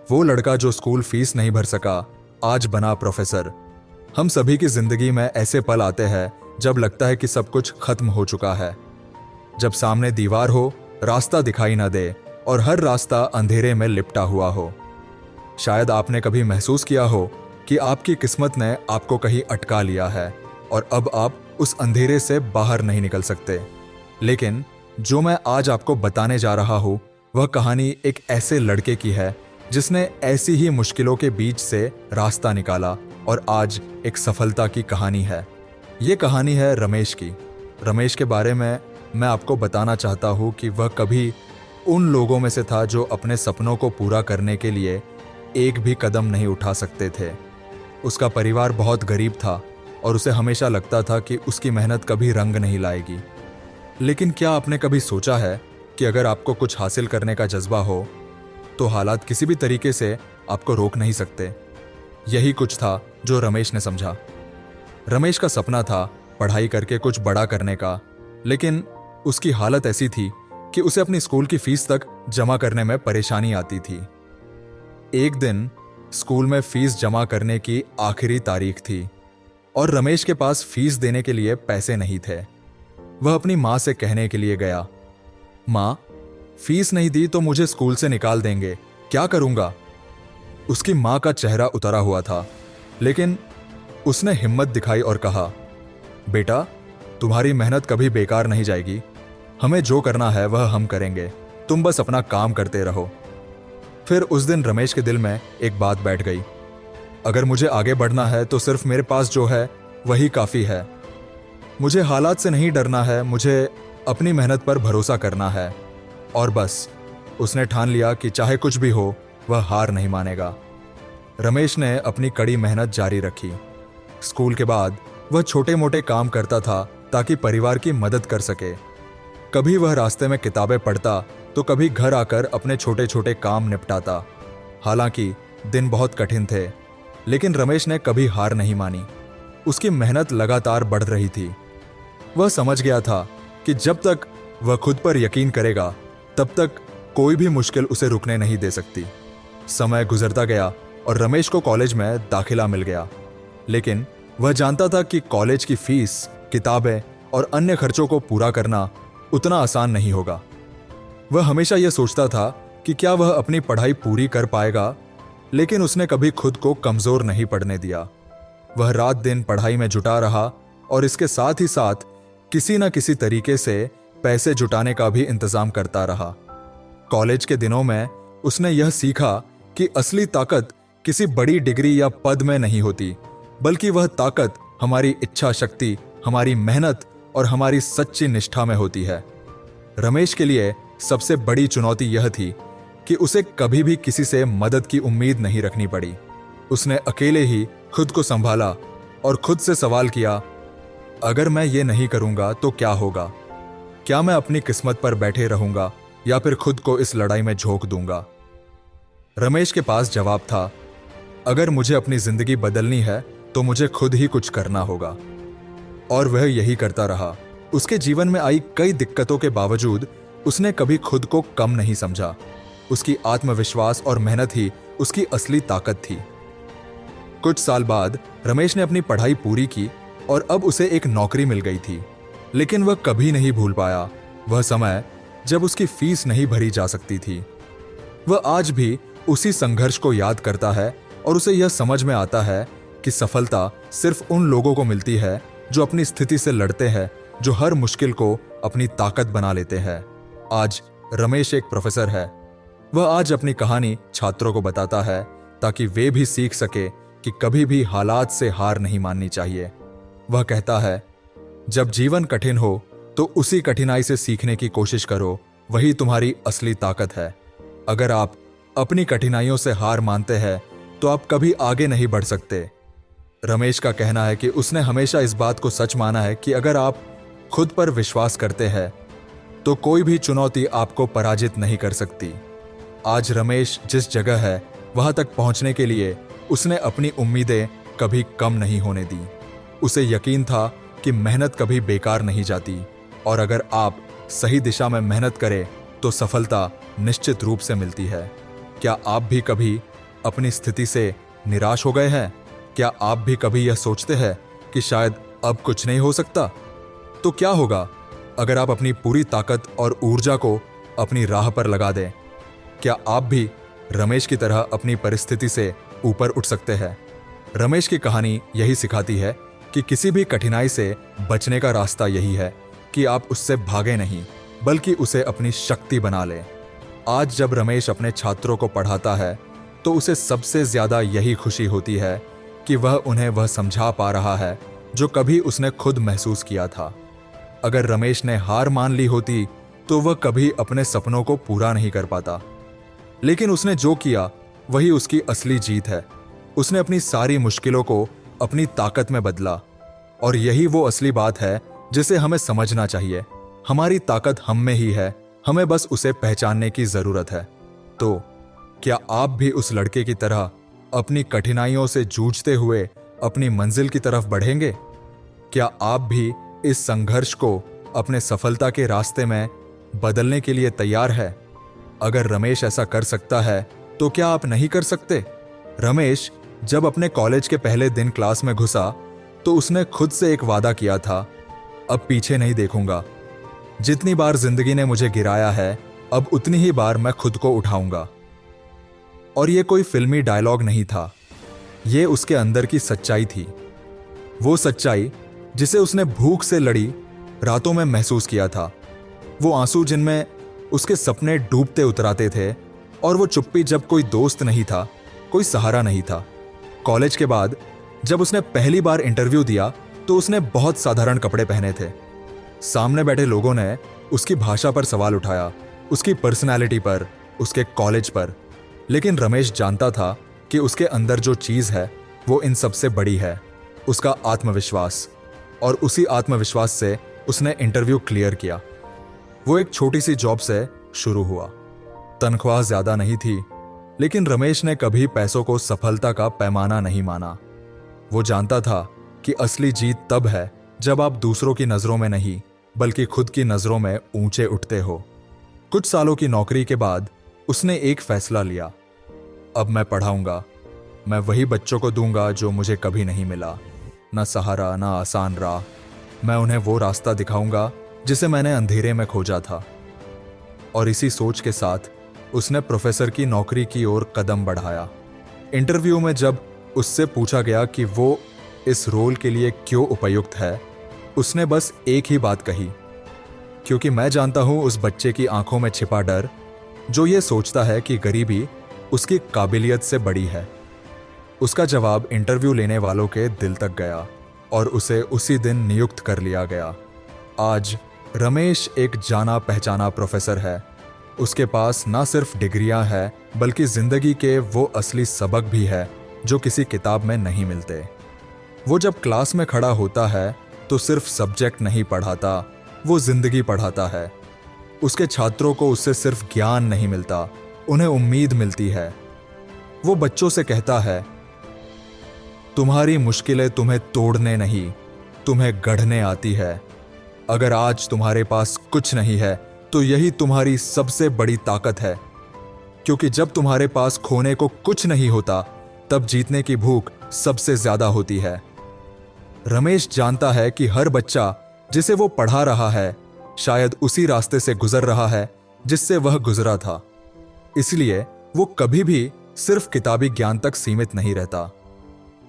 वो लड़का जो स्कूल फीस नहीं भर सका, आज बना प्रोफेसर। हम सभी की जिंदगी में ऐसे पल आते हैं जब लगता है कि सब कुछ खत्म हो चुका है, जब सामने दीवार हो, रास्ता दिखाई ना दे और हर रास्ता अंधेरे में लिपटा हुआ हो। शायद आपने कभी महसूस किया हो कि आपकी किस्मत ने आपको कहीं अटका लिया है और अब आप उस अंधेरे से बाहर नहीं निकल सकते। लेकिन जो मैं आज आपको बताने जा रहा हूं, वह कहानी एक ऐसे लड़के की है जिसने ऐसी ही मुश्किलों के बीच से रास्ता निकाला और आज एक सफलता की कहानी है। ये कहानी है रमेश की। रमेश के बारे में मैं आपको बताना चाहता हूँ कि वह कभी उन लोगों में से था जो अपने सपनों को पूरा करने के लिए एक भी कदम नहीं उठा सकते थे। उसका परिवार बहुत गरीब था और उसे हमेशा लगता था कि उसकी मेहनत कभी रंग नहीं लाएगी। लेकिन क्या आपने कभी सोचा है कि अगर आपको कुछ हासिल करने का जज्बा हो तो हालात किसी भी तरीके से आपको रोक नहीं सकते। यही कुछ था जो रमेश ने समझा। रमेश का सपना था पढ़ाई करके कुछ बड़ा करने का, लेकिन उसकी हालत ऐसी थी कि उसे अपनी स्कूल की फीस तक जमा करने में परेशानी आती थी। एक दिन स्कूल में फीस जमा करने की आखिरी तारीख थी और रमेश के पास फीस देने के लिए पैसे नहीं थे। वह अपनी माँ से कहने के लिए गया, माँ, फीस नहीं दी तो मुझे स्कूल से निकाल देंगे, क्या करूंगा? उसकी माँ का चेहरा उतरा हुआ था, लेकिन उसने हिम्मत दिखाई और कहा, बेटा, तुम्हारी मेहनत कभी बेकार नहीं जाएगी। हमें जो करना है वह हम करेंगे, तुम बस अपना काम करते रहो। फिर उस दिन रमेश के दिल में एक बात बैठ गई, अगर मुझे आगे बढ़ना है तो सिर्फ मेरे पास जो है वही काफ़ी है। मुझे हालात से नहीं डरना है, मुझे अपनी मेहनत पर भरोसा करना है। और बस उसने ठान लिया कि चाहे कुछ भी हो वह हार नहीं मानेगा। रमेश ने अपनी कड़ी मेहनत जारी रखी। स्कूल के बाद वह छोटे मोटे काम करता था ताकि परिवार की मदद कर सके। कभी वह रास्ते में किताबें पढ़ता तो कभी घर आकर अपने छोटे छोटे काम निपटाता। हालांकि दिन बहुत कठिन थे, लेकिन रमेश ने कभी हार नहीं मानी। उसकी मेहनत लगातार बढ़ रही थी। वह समझ गया था कि जब तक वह खुद पर यकीन करेगा तब तक कोई भी मुश्किल उसे रुकने नहीं दे सकती। समय गुजरता गया और रमेश को कॉलेज में दाखिला मिल गया, लेकिन वह जानता था कि कॉलेज की फीस, किताबें और अन्य खर्चों को पूरा करना उतना आसान नहीं होगा। वह हमेशा यह सोचता था कि क्या वह अपनी पढ़ाई पूरी कर पाएगा, लेकिन उसने कभी खुद को कमजोर नहीं पड़ने दिया। वह रात दिन पढ़ाई में जुटा रहा और इसके साथ ही साथ किसी न किसी तरीके से पैसे जुटाने का भी इंतजाम करता रहा। कॉलेज के दिनों में उसने यह सीखा कि असली ताकत किसी बड़ी डिग्री या पद में नहीं होती, बल्कि वह ताकत हमारी इच्छा शक्ति, हमारी मेहनत और हमारी सच्ची निष्ठा में होती है। रमेश के लिए सबसे बड़ी चुनौती यह थी कि उसे कभी भी किसी से मदद की उम्मीद नहीं रखनी पड़ी। उसने अकेले ही खुद को संभाला और खुद से सवाल किया, अगर मैं ये नहीं करूंगा तो क्या होगा? क्या मैं अपनी किस्मत पर बैठे रहूंगा या फिर खुद को इस लड़ाई में झोंक दूंगा? रमेश के पास जवाब था, अगर मुझे अपनी जिंदगी बदलनी है तो मुझे खुद ही कुछ करना होगा। और वह यही करता रहा। उसके जीवन में आई कई दिक्कतों के बावजूद उसने कभी खुद को कम नहीं समझा। उसकी आत्मविश्वास और मेहनत ही उसकी असली ताकत थी। कुछ साल बाद रमेश ने अपनी पढ़ाई पूरी की और अब उसे एक नौकरी मिल गई थी, लेकिन वह कभी नहीं भूल पाया वह समय जब उसकी फीस नहीं भरी जा सकती थी। वह आज भी उसी संघर्ष को याद करता है और उसे यह समझ में आता है कि सफलता सिर्फ उन लोगों को मिलती है जो अपनी स्थिति से लड़ते हैं, जो हर मुश्किल को अपनी ताकत बना लेते हैं। आज रमेश एक प्रोफेसर है। वह आज अपनी कहानी छात्रों को बताता है ताकि वे भी सीख सके कि कभी भी हालात से हार नहीं माननी चाहिए। वह कहता है, जब जीवन कठिन हो तो उसी कठिनाई से सीखने की कोशिश करो, वही तुम्हारी असली ताकत है। अगर आप अपनी कठिनाइयों से हार मानते हैं तो आप कभी आगे नहीं बढ़ सकते। रमेश का कहना है कि उसने हमेशा इस बात को सच माना है कि अगर आप खुद पर विश्वास करते हैं तो कोई भी चुनौती आपको पराजित नहीं कर सकती। आज रमेश जिस जगह है वहां तक पहुंचने के लिए उसने अपनी उम्मीदें कभी कम नहीं होने दी। उसे यकीन था कि मेहनत कभी बेकार नहीं जाती और अगर आप सही दिशा में मेहनत करें तो सफलता निश्चित रूप से मिलती है। क्या आप भी कभी अपनी स्थिति से निराश हो गए हैं? क्या आप भी कभी यह सोचते हैं कि शायद अब कुछ नहीं हो सकता? तो क्या होगा अगर आप अपनी पूरी ताकत और ऊर्जा को अपनी राह पर लगा दें? क्या आप भी रमेश की तरह अपनी परिस्थिति से ऊपर उठ सकते हैं? रमेश की कहानी यही सिखाती है कि किसी भी कठिनाई से बचने का रास्ता यही है कि आप उससे भागे नहीं, बल्कि उसे अपनी शक्ति बना लें। आज जब रमेश अपने छात्रों को पढ़ाता है तो उसे सबसे ज्यादा यही खुशी होती है कि वह उन्हें वह समझा पा रहा है जो कभी उसने खुद महसूस किया था। अगर रमेश ने हार मान ली होती तो वह कभी अपने सपनों को पूरा नहीं कर पाता। लेकिन उसने जो किया वही उसकी असली जीत है। उसने अपनी सारी मुश्किलों को अपनी ताकत में बदला, और यही वो असली बात है जिसे हमें समझना चाहिए। हमारी ताकत हम में ही है, हमें बस उसे पहचानने की जरूरत है। तो क्या आप भी उस लड़के की तरह अपनी कठिनाइयों से जूझते हुए अपनी मंजिल की तरफ बढ़ेंगे? क्या आप भी इस संघर्ष को अपने सफलता के रास्ते में बदलने के लिए तैयार है? अगर रमेश ऐसा कर सकता है तो क्या आप नहीं कर सकते? रमेश जब अपने कॉलेज के पहले दिन क्लास में घुसा तो उसने खुद से एक वादा किया था, अब पीछे नहीं देखूंगा। जितनी बार जिंदगी ने मुझे गिराया है, अब उतनी ही बार मैं खुद को उठाऊंगा। और यह कोई फिल्मी डायलॉग नहीं था, यह उसके अंदर की सच्चाई थी। वो सच्चाई जिसे उसने भूख से लड़ी रातों में महसूस किया था। वो आंसू जिनमें उसके सपने डूबते उतराते थे, और वो चुप्पी जब कोई दोस्त नहीं था, कोई सहारा नहीं था। कॉलेज के बाद जब उसने पहली बार इंटरव्यू दिया तो उसने बहुत साधारण कपड़े पहने थे। सामने बैठे लोगों ने उसकी भाषा पर सवाल उठाया, उसकी पर्सनैलिटी पर, उसके कॉलेज पर। लेकिन रमेश जानता था कि उसके अंदर जो चीज है वो इन सबसे बड़ी है, उसका आत्मविश्वास। और उसी आत्मविश्वास से उसने इंटरव्यू क्लियर किया। वो एक छोटी सी जॉब से शुरू हुआ। तनख्वाह ज्यादा नहीं थी, लेकिन रमेश ने कभी पैसों को सफलता का पैमाना नहीं माना। वो जानता था कि असली जीत तब है जब आप दूसरों की नजरों में नहीं, बल्कि खुद की नजरों में ऊंचे उठते हो। कुछ सालों की नौकरी के बाद उसने एक फैसला लिया, अब मैं पढ़ाऊंगा। मैं वही बच्चों को दूंगा जो मुझे कभी नहीं मिला, ना सहारा, ना आसान राह। मैं उन्हें वो रास्ता दिखाऊंगा जिसे मैंने अंधेरे में खोजा था। और इसी सोच के साथ उसने प्रोफेसर की नौकरी की ओर कदम बढ़ाया। इंटरव्यू में जब उससे पूछा गया कि वो इस रोल के लिए क्यों उपयुक्त है, उसने बस एक ही बात कही, क्योंकि मैं जानता हूं उस बच्चे की आंखों में छिपा डर जो ये सोचता है कि गरीबी उसकी काबिलियत से बड़ी है। उसका जवाब इंटरव्यू लेने वालों के दिल तक गया और उसे उसी दिन नियुक्त कर लिया गया। आज रमेश एक जाना पहचाना प्रोफेसर है। उसके पास ना सिर्फ डिग्रियां हैं, बल्कि जिंदगी के वो असली सबक भी है जो किसी किताब में नहीं मिलते। वो जब क्लास में खड़ा होता है तो सिर्फ सब्जेक्ट नहीं पढ़ाता, वो जिंदगी पढ़ाता है। उसके छात्रों को उससे सिर्फ ज्ञान नहीं मिलता, उन्हें उम्मीद मिलती है। वो बच्चों से कहता है, तुम्हारी मुश्किलें तुम्हें तोड़ने नहीं, तुम्हें गढ़ने आती है। अगर आज तुम्हारे पास कुछ नहीं है तो यही तुम्हारी सबसे बड़ी ताकत है, क्योंकि जब तुम्हारे पास खोने को कुछ नहीं होता तब जीतने की भूख सबसे ज्यादा होती है। रमेश जानता है कि हर बच्चा जिसे वो पढ़ा रहा है शायद उसी रास्ते से गुजर रहा है जिससे वह गुजरा था। इसलिए वो कभी भी सिर्फ किताबी ज्ञान तक सीमित नहीं रहता।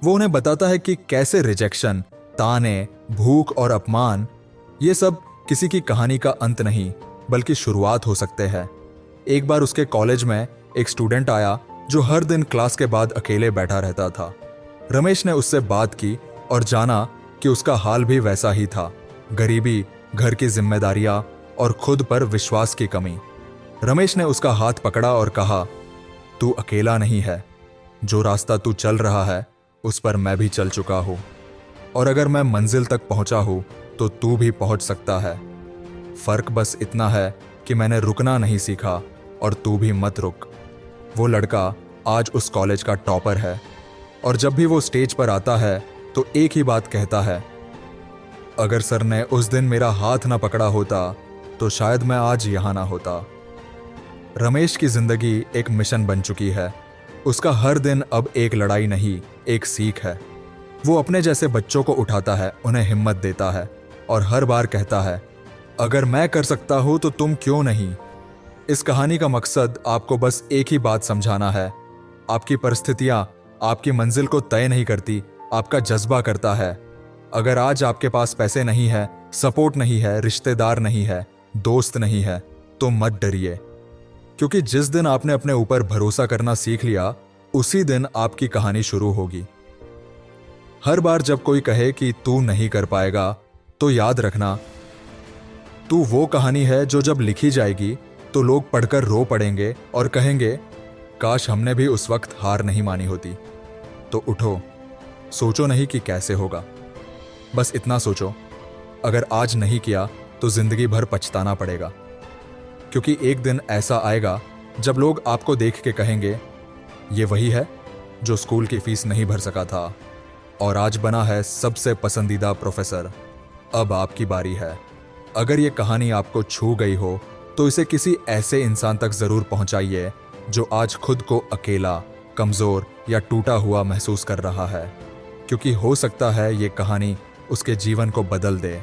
वो उन्हें बताता है कि कैसे रिजेक्शन, ताने, भूख और अपमान, ये सब किसी की कहानी का अंत नहीं बल्कि शुरुआत हो सकते हैं। एक बार उसके कॉलेज में एक स्टूडेंट आया जो हर दिन क्लास के बाद अकेले बैठा रहता था। रमेश ने उससे बात की और जाना कि उसका हाल भी वैसा ही था, गरीबी, घर की जिम्मेदारियां और खुद पर विश्वास की कमी। रमेश ने उसका हाथ पकड़ा और कहा, तू अकेला नहीं है, जो रास्ता तू चल रहा है उस पर मैं भी चल चुका हूं, और अगर मैं मंजिल तक पहुंचा हूं तो तू भी पहुंच सकता है। फर्क बस इतना है कि मैंने रुकना नहीं सीखा और तू भी मत रुक। वो लड़का आज उस कॉलेज का टॉपर है और जब भी वो स्टेज पर आता है तो एक ही बात कहता है, अगर सर ने उस दिन मेरा हाथ ना पकड़ा होता तो शायद मैं आज यहां ना होता। रमेश की जिंदगी एक मिशन बन चुकी है। उसका हर दिन अब एक लड़ाई नहीं, एक सीख है। वो अपने जैसे बच्चों को उठाता है, उन्हें हिम्मत देता है और हर बार कहता है, अगर मैं कर सकता हूं तो तुम क्यों नहीं। इस कहानी का मकसद आपको बस एक ही बात समझाना है, आपकी परिस्थितियां आपकी मंजिल को तय नहीं करती, आपका जज्बा करता है। अगर आज आपके पास पैसे नहीं है, सपोर्ट नहीं है, रिश्तेदार नहीं है, दोस्त नहीं है, तो मत डरिए, क्योंकि जिस दिन आपने अपने ऊपर भरोसा करना सीख लिया, उसी दिन आपकी कहानी शुरू होगी। हर बार जब कोई कहे कि तू नहीं कर पाएगा, तो याद रखना, तू वो कहानी है जो जब लिखी जाएगी तो लोग पढ़कर रो पड़ेंगे और कहेंगे, काश हमने भी उस वक्त हार नहीं मानी होती। तो उठो, सोचो नहीं कि कैसे होगा, बस इतना सोचो, अगर आज नहीं किया तो जिंदगी भर पछताना पड़ेगा। क्योंकि एक दिन ऐसा आएगा जब लोग आपको देख के कहेंगे, ये वही है जो स्कूल की फीस नहीं भर सका था और आज बना है सबसे पसंदीदा प्रोफेसर। अब आपकी बारी है। अगर ये कहानी आपको छू गई हो तो इसे किसी ऐसे इंसान तक जरूर पहुंचाइए जो आज खुद को अकेला, कमजोर या टूटा हुआ महसूस कर रहा है, क्योंकि हो सकता है ये कहानी उसके जीवन को बदल दे।